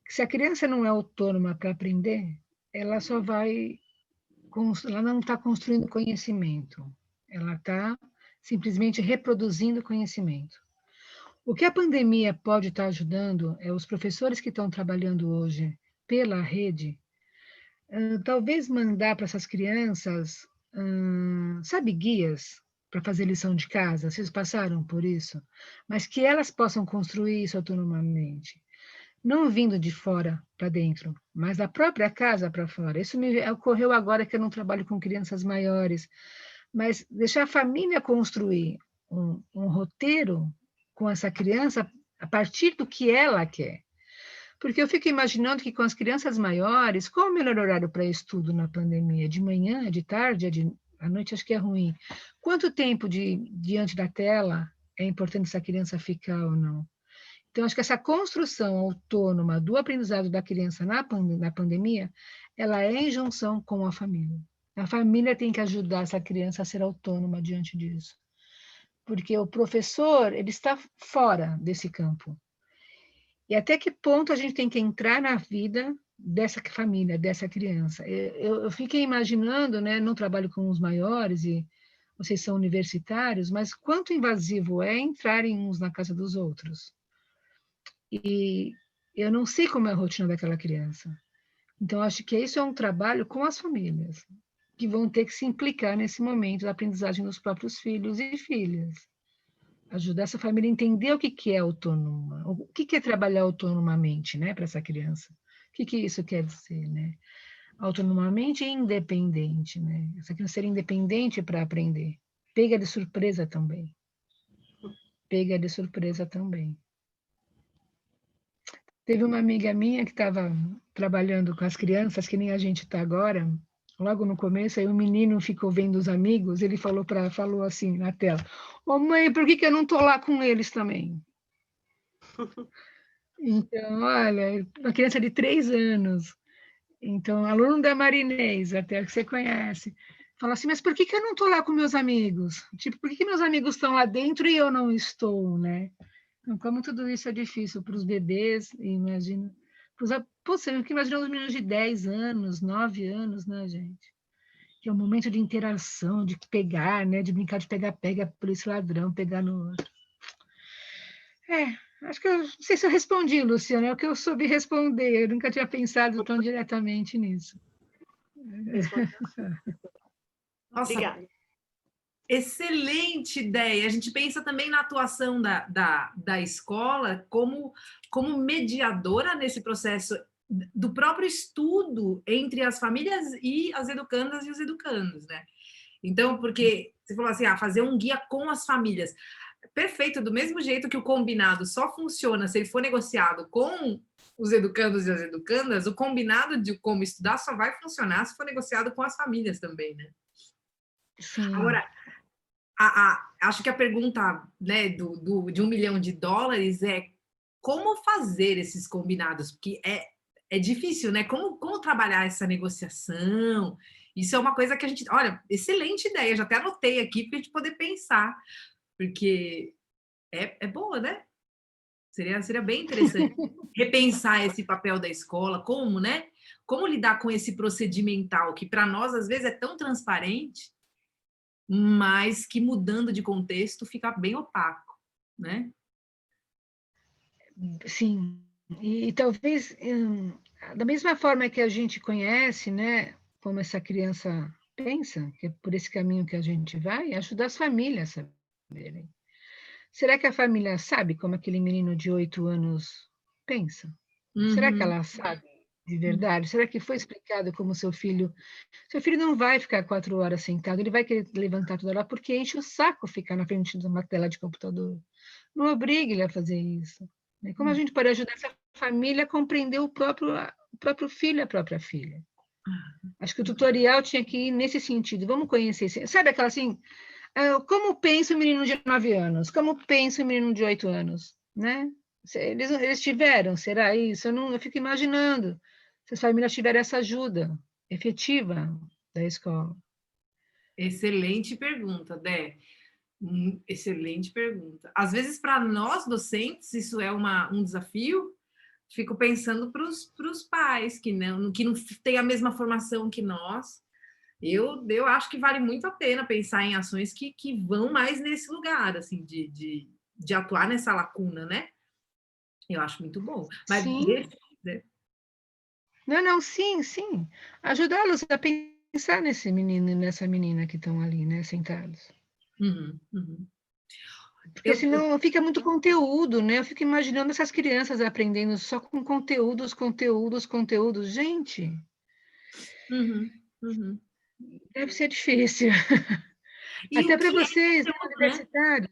Se a criança não é autônoma para aprender, ela não está construindo conhecimento, ela está simplesmente reproduzindo conhecimento. O que a pandemia pode estar ajudando é os professores que estão trabalhando hoje pela rede, talvez mandar para essas crianças, sabe, guias para fazer lição de casa, vocês passaram por isso, mas que elas possam construir isso autonomamente, não vindo de fora para dentro, mas da própria casa para fora. Isso me ocorreu agora que eu não trabalho com crianças maiores, mas deixar a família construir um roteiro com essa criança a partir do que ela quer. Porque eu fico imaginando que com as crianças maiores, qual o melhor horário para estudo na pandemia? De manhã, de tarde, à noite acho que é ruim. Quanto tempo diante da tela é importante essa criança ficar ou não? Então, acho que essa construção autônoma do aprendizado da criança na pandemia, ela é em junção com a família. A família tem que ajudar essa criança a ser autônoma diante disso. Porque o professor, ele está fora desse campo. E até que ponto a gente tem que entrar na vida dessa família, dessa criança? Eu fiquei imaginando, né, não trabalho com os maiores, e vocês são universitários, mas quanto invasivo é entrarem uns na casa dos outros? E eu não sei como é a rotina daquela criança. Então, acho que isso é um trabalho com as famílias, que vão ter que se implicar nesse momento da aprendizagem dos próprios filhos e filhas. Ajudar essa família a entender o que é autônoma, o que é trabalhar autonomamente, né, para essa criança. O que isso quer dizer, né? Autonomamente e independente, né? Essa criança ser independente para aprender. Pega de surpresa também. Pega de surpresa também. Teve uma amiga minha que estava trabalhando com as crianças, que nem a gente está agora, logo no começo, aí o menino ficou vendo os amigos, ele falou assim na tela, ô mãe, por que eu não estou lá com eles também? Então, olha, uma criança de 3 anos, então, aluno da Marinês, até que você conhece, fala assim, mas por que eu não estou lá com meus amigos? Tipo, por que meus amigos estão lá dentro e eu não estou, né? Então, como tudo isso é difícil para os bebês, imagina. Putz, eu fico imaginando os meninos de 10 anos, 9 anos, né, gente? Que é um momento de interação, de pegar, né? De brincar de pega-pega por esse ladrão, pegar no outro. Acho que eu não sei se eu respondi, Luciana, é o que eu soube responder. Eu nunca tinha pensado tão diretamente nisso. Nossa, Obrigada. excelente ideia. A gente pensa também na atuação da escola como mediadora nesse processo do próprio estudo entre as famílias e as educandas e os educandos, né? Então, porque você falou assim, fazer um guia com as famílias. Perfeito, do mesmo jeito que o combinado só funciona se ele for negociado com os educandos e as educandas, o combinado de como estudar só vai funcionar se for negociado com as famílias também, né? Sim. Agora, acho que a pergunta, né, de $1 milhão é como fazer esses combinados, porque é difícil, né? Como trabalhar essa negociação? Isso é uma coisa que a gente... Olha, excelente ideia, já até anotei aqui para a gente poder pensar, porque é boa, né? Seria bem interessante repensar esse papel da escola, como, né? Como lidar com esse procedimental, que para nós, às vezes, é tão transparente, mas que mudando de contexto fica bem opaco, né? Sim, e talvez da mesma forma que a gente conhece, né, como essa criança pensa, que é por esse caminho que a gente vai, ajudar as famílias a saberem. Será que a família sabe como aquele menino de 8 anos pensa? Será que Uhum. ela sabe de verdade? Será que foi explicado como seu filho não vai ficar 4 horas sentado, ele vai querer levantar toda hora porque enche o saco ficar na frente de uma tela de computador. Não obrigue ele a fazer isso. Como a gente pode ajudar essa família a compreender o próprio filho, a própria filha? Acho que o tutorial tinha que ir nesse sentido. Vamos conhecer. Sabe aquela assim, como pensa o menino de 9 anos? Como pensa o menino de 8 anos? Né? Eles tiveram, será isso? Eu fico imaginando se as famílias tiverem essa ajuda efetiva da escola. Excelente pergunta, Dé. Excelente pergunta. Às vezes, para nós docentes, isso é um desafio. Fico pensando para os pais que não têm a mesma formação que nós. Eu acho que vale muito a pena pensar em ações que vão mais nesse lugar, assim, de atuar nessa lacuna, né? Eu acho muito bom. Mas Sim. Não, sim. Ajudá-los a pensar nesse menino e nessa menina que estão ali, né, sentados. Uhum. Porque senão fica muito conteúdo, né? Eu fico imaginando essas crianças aprendendo só com conteúdos. Gente, deve ser difícil. E Até o para que vocês, né? universitários.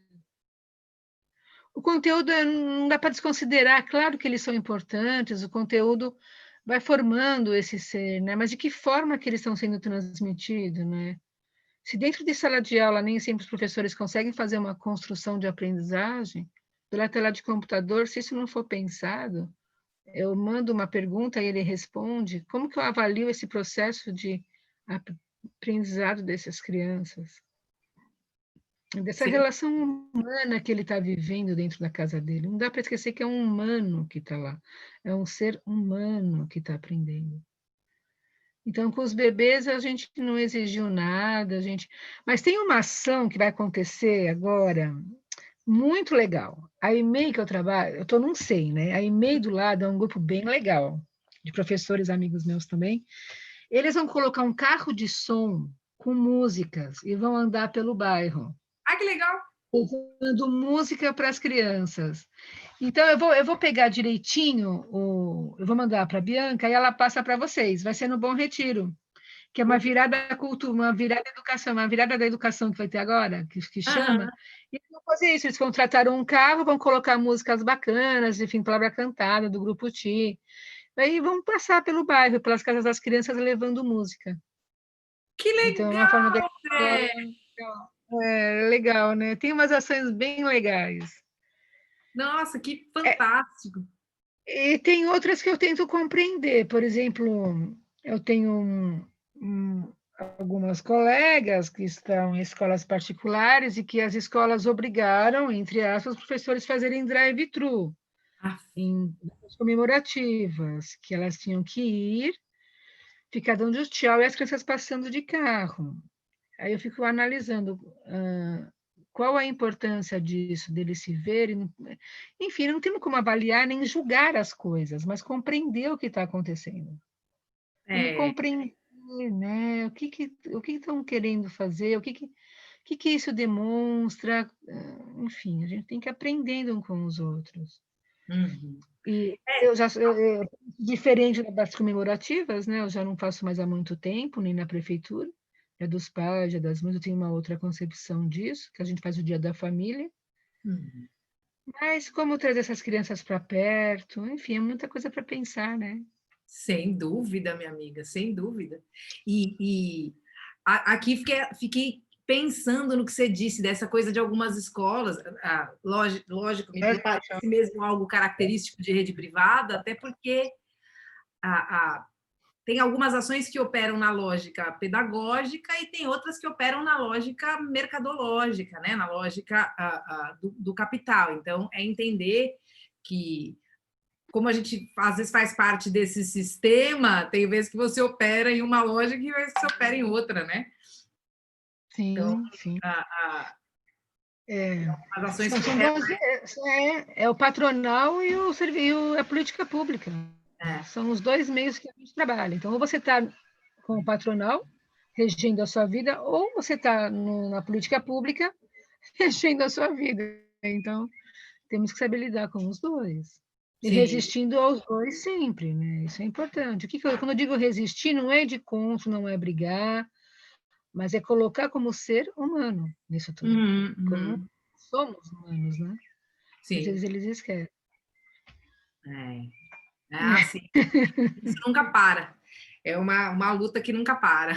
O conteúdo não dá para desconsiderar, claro que eles são importantes, o conteúdo vai formando esse ser, né? Mas de que forma que eles estão sendo transmitidos, né? Se dentro de sala de aula nem sempre os professores conseguem fazer uma construção de aprendizagem, pela tela de computador, se isso não for pensado, eu mando uma pergunta e ele responde, como que eu avalio esse processo de aprendizado dessas crianças? Dessa relação humana que ele está vivendo dentro da casa dele. Não dá para esquecer que é um humano que está lá, é um ser humano que está aprendendo. Então, com os bebês, a gente não exigiu nada, mas tem uma ação que vai acontecer agora, muito legal. A EMEI que eu trabalho, eu estou num SEI, né? A EMEI do lado é um grupo bem legal, de professores amigos meus também. Eles vão colocar um carro de som com músicas e vão andar pelo bairro. Ah, que legal! levando música para as crianças. Então, eu vou pegar direitinho, eu vou mandar para a Bianca e ela passa para vocês. Vai ser no Bom Retiro, que é uma virada cultura, uma virada educação, uma virada da educação que vai ter agora, que chama. Aham. E eles vão fazer isso, eles contrataram um carro, vão colocar músicas bacanas, enfim, palavra cantada do Grupo Ti. Aí vão passar pelo bairro, pelas casas das crianças, levando música. Que Então, é uma forma da legal, escola. Dé! É legal, né? Tem umas ações bem legais. Nossa, que fantástico! E tem outras que eu tento compreender. Por exemplo, eu tenho algumas colegas que estão em escolas particulares e que as escolas obrigaram, entre aspas, os professores a fazerem drive-thru Ah, em datas comemorativas, que elas tinham que ir, ficar dando tchau e as crianças passando de carro. Aí eu fico analisando qual a importância disso, deles se verem. Enfim, não temos como avaliar nem julgar as coisas, mas compreender o que está acontecendo. E é, compreender, né, o que estão querendo fazer, o que isso demonstra. Enfim, a gente tem que ir aprendendo um com os outros. uhum. E É, diferente das comemorativas, né? Eu já não faço mais há muito tempo, nem na prefeitura, é dos pais, é das mães, eu tenho uma outra concepção disso, que a gente faz o Dia da Família, uhum. mas como trazer essas crianças para perto, enfim, é muita coisa para pensar, né? Sem dúvida, minha amiga, sem dúvida. Aqui fiquei pensando no que você disse, dessa coisa de algumas escolas. Lógico, me parece mesmo algo característico de rede privada, até porque tem algumas ações que operam na lógica pedagógica e tem outras que operam na lógica mercadológica, né? Na lógica do capital. Então, é entender que como a gente às vezes faz parte desse sistema, tem vezes que você opera em uma loja e vezes que você opera em outra, né? Então, Sim, sim. as ações que São operam... dois, é o patronal e a política pública. É. São os dois meios que a gente trabalha. Então, ou você está com o patronal, regendo a sua vida, ou você está na política pública, regendo a sua vida. Então, temos que saber lidar com os dois. E Sim. resistindo aos dois sempre, né? Isso é importante. Quando eu digo resistir, não é de contra, não é brigar, mas é colocar como ser humano nisso tudo. Como Uhum. somos humanos, né? Às Sim. vezes eles esquecem. Sim. Isso nunca para. É uma luta que nunca para.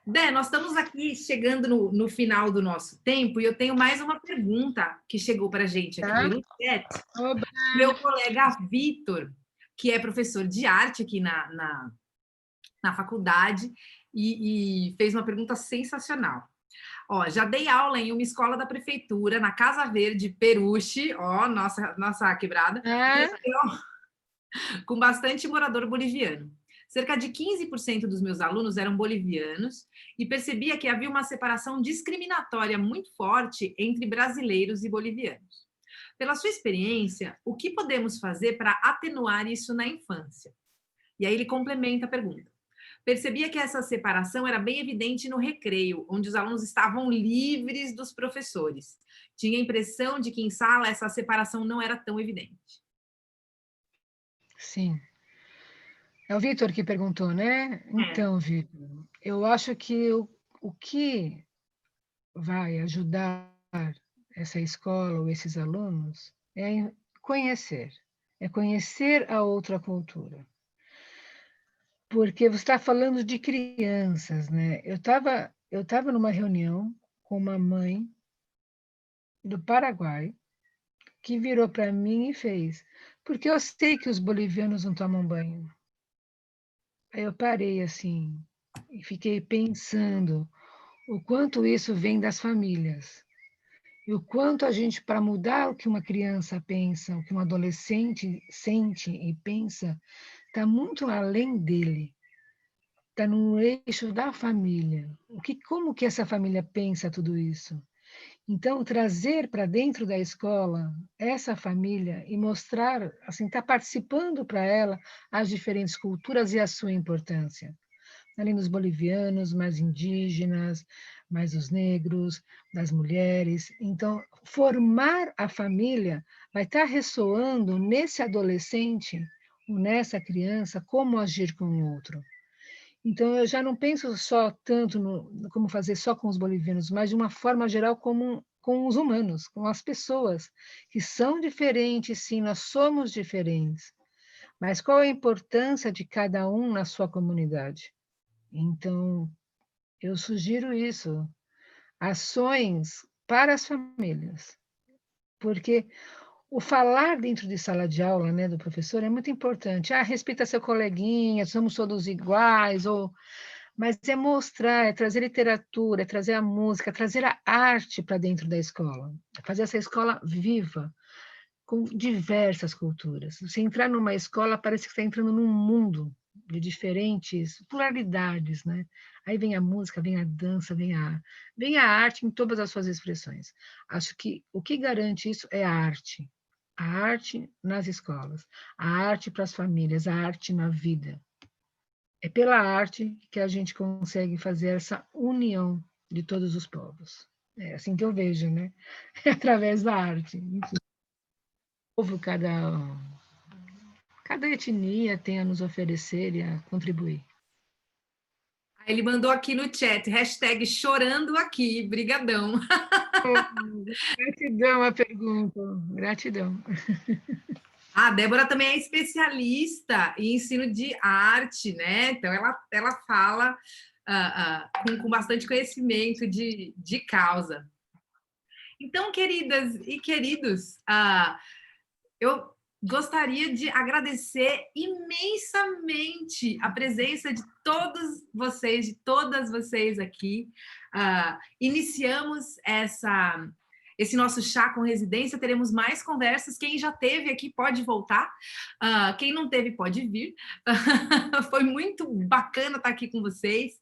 Dé, nós estamos aqui chegando no final do nosso tempo e eu tenho mais uma pergunta que chegou para a gente aqui Tá? pelo chat. Oba. Meu colega Vitor, que é professor de arte aqui na faculdade, e fez uma pergunta sensacional. Ó, já dei aula em uma escola da prefeitura, na Casa Verde, Peruche, ó, nossa quebrada, com bastante morador boliviano. Cerca de 15% dos meus alunos eram bolivianos e percebia que havia uma separação discriminatória muito forte entre brasileiros e bolivianos. Pela sua experiência, o que podemos fazer para atenuar isso na infância? E aí ele complementa a pergunta. Percebia que essa separação era bem evidente no recreio, onde os alunos estavam livres dos professores. Tinha a impressão de que em sala essa separação não era tão evidente. Sim. É o Vitor que perguntou, né? Então, Vitor, eu acho que o que vai ajudar essa escola ou esses alunos é conhecer a outra cultura. Porque você está falando de crianças, né? Eu estava numa reunião com uma mãe do Paraguai que virou para mim e fez, porque eu sei que os bolivianos não tomam banho. Aí eu parei assim e fiquei pensando o quanto isso vem das famílias. E o quanto a gente, para mudar o que uma criança pensa, o que um adolescente sente e pensa, está muito além dele. Está no eixo da família. Como que essa família pensa tudo isso? Então, trazer para dentro da escola essa família e mostrar, assim, estar participando para ela as diferentes culturas e a sua importância. Além dos bolivianos, mais indígenas, mas dos negros, das mulheres. Então, formar a família vai estar ressoando nesse adolescente, ou nessa criança, como agir com o outro. Então, eu já não penso só tanto no como fazer só com os bolivianos, mas de uma forma geral como com os humanos, com as pessoas, que são diferentes, sim, nós somos diferentes. Mas qual a importância de cada um na sua comunidade? Então, eu sugiro isso, ações para as famílias, porque o falar dentro de sala de aula, né, do professor é muito importante. Ah, respeita seu coleguinha, somos todos iguais, mas é mostrar, é trazer literatura, é trazer a música, é trazer a arte para dentro da escola, é fazer essa escola viva, com diversas culturas. Você entrar numa escola, parece que está entrando num mundo de diferentes pluralidades, né? Aí vem a música, vem a dança, vem a arte em todas as suas expressões. Acho que o que garante isso é a arte nas escolas, a arte para as famílias, a arte na vida. É pela arte que a gente consegue fazer essa união de todos os povos. É assim que eu vejo, né? Através da arte. Enfim, povo, cada etnia tem a nos oferecer e a contribuir. Ele mandou aqui no chat, hashtag chorando aqui, brigadão. Gratidão a pergunta, gratidão. A Débora também é especialista em ensino de arte, né? Então, ela fala com bastante conhecimento de causa. Então, queridas e queridos, eu gostaria de agradecer imensamente a presença de todos vocês, de todas vocês aqui. Iniciamos esse nosso chá com residência, teremos mais conversas. Quem já teve aqui pode voltar, quem não teve pode vir. Foi muito bacana estar aqui com vocês.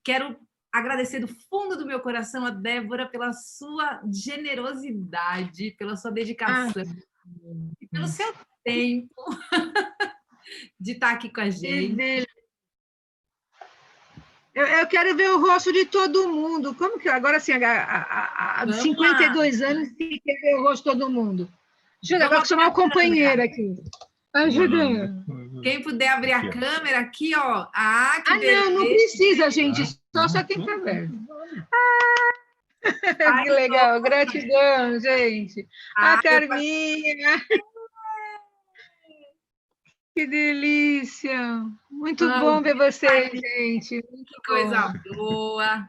Quero agradecer do fundo do meu coração a Débora pela sua generosidade, pela sua dedicação e pelo seu tempo de estar aqui com a gente. Eu quero ver o rosto de todo mundo. Como que agora, assim, há 52 anos, você quer ver o rosto de todo mundo? Ajuda, agora vou chamar o companheiro aqui. Ajuda. Quem puder abrir a câmera aqui, ó. Não precisa, gente. Só quem está vendo. Que legal. Gratidão, gente. A Carminha. Que delícia! Muito bom ver vocês, gente. Muito que coisa boa!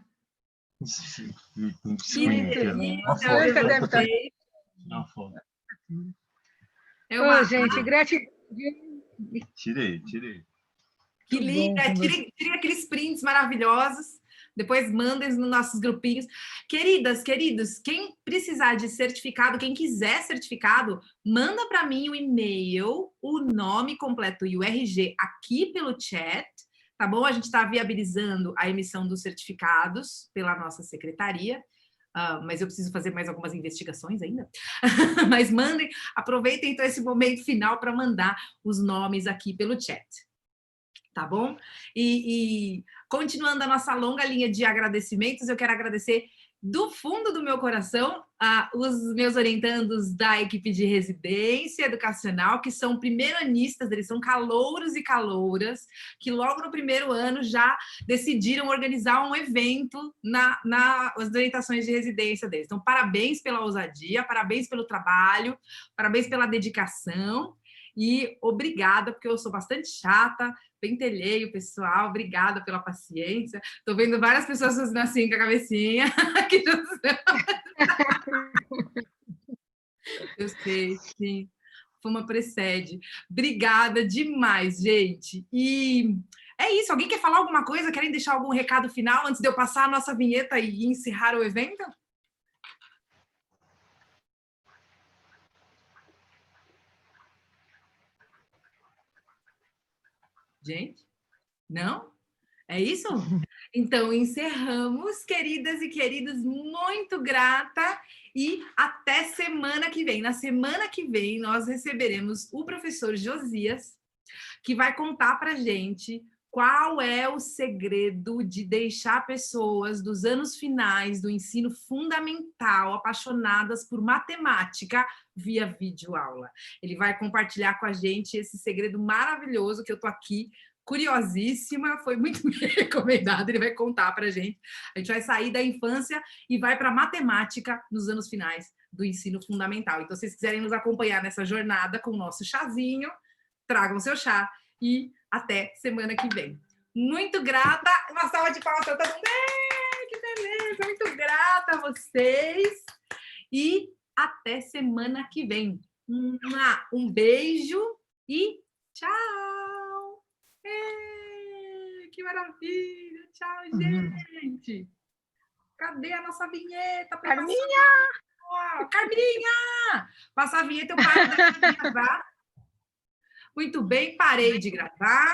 Que delícia ver vocês. Gente, gratidão. Tirei. Que linda! Tirem aqueles prints maravilhosos. Depois mandem nos nossos grupinhos. Queridas, queridos, quem precisar de certificado, quem quiser certificado, manda para mim o e-mail, o nome completo e o RG aqui pelo chat, tá bom? A gente está viabilizando a emissão dos certificados pela nossa secretaria, mas eu preciso fazer mais algumas investigações ainda. Mas mandem, aproveitem então esse momento final para mandar os nomes aqui pelo chat. Tá bom? E continuando a nossa longa linha de agradecimentos, eu quero agradecer do fundo do meu coração os meus orientandos da equipe de residência educacional, que são primeiranistas, eles são calouros e calouras, que logo no primeiro ano já decidiram organizar um evento nas orientações de residência deles. Então, parabéns pela ousadia, parabéns pelo trabalho, parabéns pela dedicação. E obrigada, porque eu sou bastante chata, pentelhei o pessoal, obrigada pela paciência. Estou vendo várias pessoas fazendo assim com a cabecinha. Eu sei, sim. Foi uma precede. Obrigada demais, gente. E é isso. Alguém quer falar alguma coisa? Querem deixar algum recado final antes de eu passar a nossa vinheta e encerrar o evento? Gente, não? É isso? Então, encerramos, queridas e queridos, muito grata e até semana que vem. Na semana que vem, nós receberemos o professor Josias, que vai contar para a gente Qual é o segredo de deixar pessoas dos anos finais do ensino fundamental apaixonadas por matemática via videoaula? Ele vai compartilhar com a gente esse segredo maravilhoso que eu estou aqui curiosíssima, foi muito recomendado, ele vai contar para a gente. A gente vai sair da infância e vai para a matemática nos anos finais do ensino fundamental. Então, se vocês quiserem nos acompanhar nessa jornada com o nosso chazinho, tragam seu chá e até semana que vem. Muito grata, uma salva de palmas para todo mundo. Que beleza, muito grata a vocês e até semana que vem. Um beijo e tchau! Que maravilha! Tchau, gente! Cadê a nossa vinheta? Carminha! Carminha! Passa a vinheta, eu paro de gravar. Muito bem, parei de gravar.